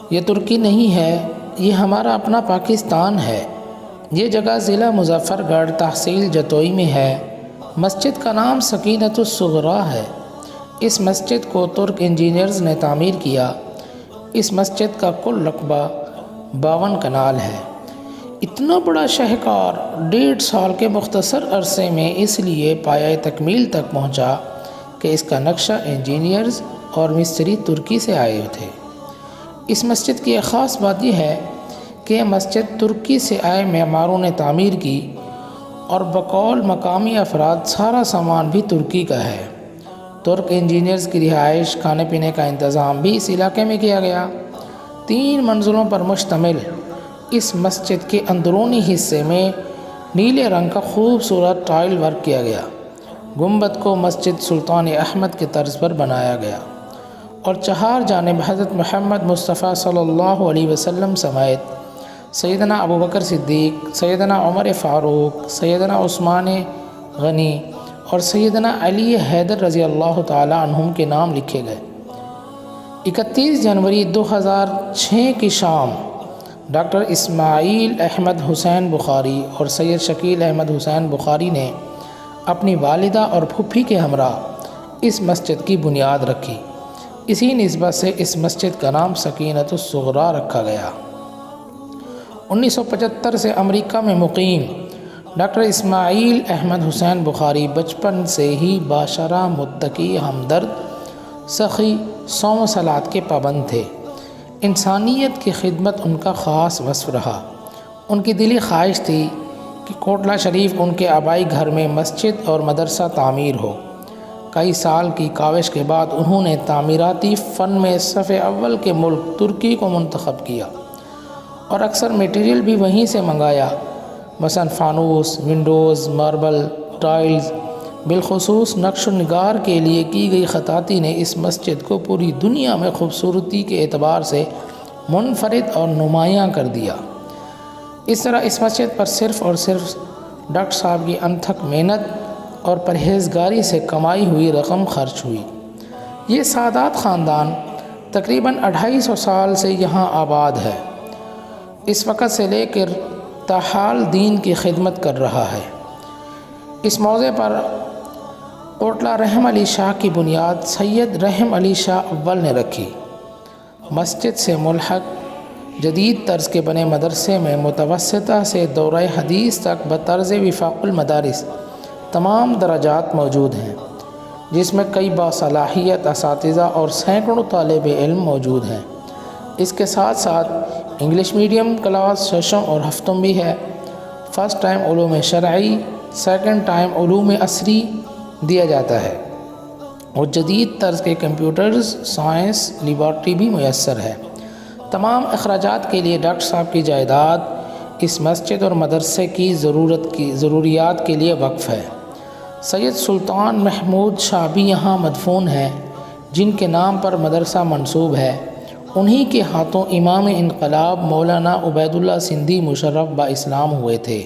یہ ترکی نہیں ہے، یہ ہمارا اپنا پاکستان ہے۔ یہ جگہ ضلع مظفر گڑھ تحصیل جتوئی میں ہے۔ مسجد کا نام سکینۃ الصغریٰ ہے۔ اس مسجد کو ترک انجینئرز نے تعمیر کیا۔ اس مسجد کا کل رقبہ 52 کنال ہے۔ اتنا بڑا شاہکار 1.5 سال کے مختصر عرصے میں اس لیے پایۂ تکمیل تک پہنچا کہ اس کا نقشہ انجینئرز اور مستری ترکی سے آئے تھے۔ اس مسجد کی ایک خاص بات یہ ہے کہ یہ مسجد ترکی سے آئے معماروں نے تعمیر کی اور بقول مقامی افراد سارا سامان بھی ترکی کا ہے۔ ترک انجینئرز کی رہائش، کھانے پینے کا انتظام بھی اس علاقے میں کیا گیا۔ 3 منزلوں پر مشتمل اس مسجد کے اندرونی حصے میں نیلے رنگ کا خوبصورت ٹائل ورک کیا گیا۔ گنبد کو مسجد سلطان احمد کے طرز پر بنایا گیا اور 4 جانب حضرت محمد مصطفیٰ صلی اللہ علیہ وسلم سمیت سیدنا ابوبکر صدیق، سیدنا عمر فاروق، سیدنا عثمان غنی اور سیدنا علی حیدر رضی اللہ تعالی عنہم کے نام لکھے گئے۔ 31 جنوری 2006 کی شام ڈاکٹر اسماعیل احمد حسین بخاری اور سید شکیل احمد حسین بخاری نے اپنی والدہ اور پھوپھی کے ہمراہ اس مسجد کی بنیاد رکھی۔ اسی نسبت سے اس مسجد کا نام سکینۃ الصغریٰ رکھا گیا۔ 1975 سے امریکہ میں مقیم ڈاکٹر اسماعیل احمد حسین بخاری بچپن سے ہی باشرہ، متقی، ہمدرد، سخی، صوم و صلات کے پابند تھے۔ انسانیت کی خدمت ان کا خاص وصف رہا۔ ان کی دلی خواہش تھی کہ کوٹلہ شریف ان کے آبائی گھر میں مسجد اور مدرسہ تعمیر ہو۔ کئی سال کی کاوش کے بعد انہوں نے تعمیراتی فن میں صف اول کے ملک ترکی کو منتخب کیا اور اکثر میٹیریل بھی وہیں سے منگایا، مثلا فانوس، ونڈوز، ماربل، ٹائلز۔ بالخصوص نقش و نگار کے لیے کی گئی خطاطی نے اس مسجد کو پوری دنیا میں خوبصورتی کے اعتبار سے منفرد اور نمایاں کر دیا۔ اس طرح اس مسجد پر صرف اور صرف ڈاکٹر صاحب کی انتھک محنت اور پرہیزگاری سے کمائی ہوئی رقم خرچ ہوئی۔ یہ سادات خاندان تقریباً 250 سال سے یہاں آباد ہے۔ اس وقت سے لے کر تاحال دین کی خدمت کر رہا ہے۔ اس موضع پر کوٹلہ رحم علی شاہ کی بنیاد سید رحم علی شاہ اول نے رکھی۔ مسجد سے ملحق جدید طرز کے بنے مدرسے میں متوسطہ سے دورہ حدیث تک بطرز وفاق المدارس تمام درجات موجود ہیں، جس میں کئی باصلاحیت اساتذہ اور سینکڑوں طالب علم موجود ہیں۔ اس کے ساتھ ساتھ انگلش میڈیم کلاس 6 اور ہفتوں بھی ہے۔ فرسٹ ٹائم علوم شرعی، سیکنڈ ٹائم علوم عصری دیا جاتا ہے اور جدید طرز کے کمپیوٹرز سائنس لیبارٹری بھی میسر ہے۔ تمام اخراجات کے لیے ڈاکٹر صاحب کی جائیداد اس مسجد اور مدرسے کی ضروریات کے لیے وقف ہے۔ سید سلطان محمود شاہ بھی یہاں مدفون ہیں، جن کے نام پر مدرسہ منسوب ہے۔ انہی کے ہاتھوں امام انقلاب مولانا عبید اللہ سندھی مشرف با اسلام ہوئے تھے۔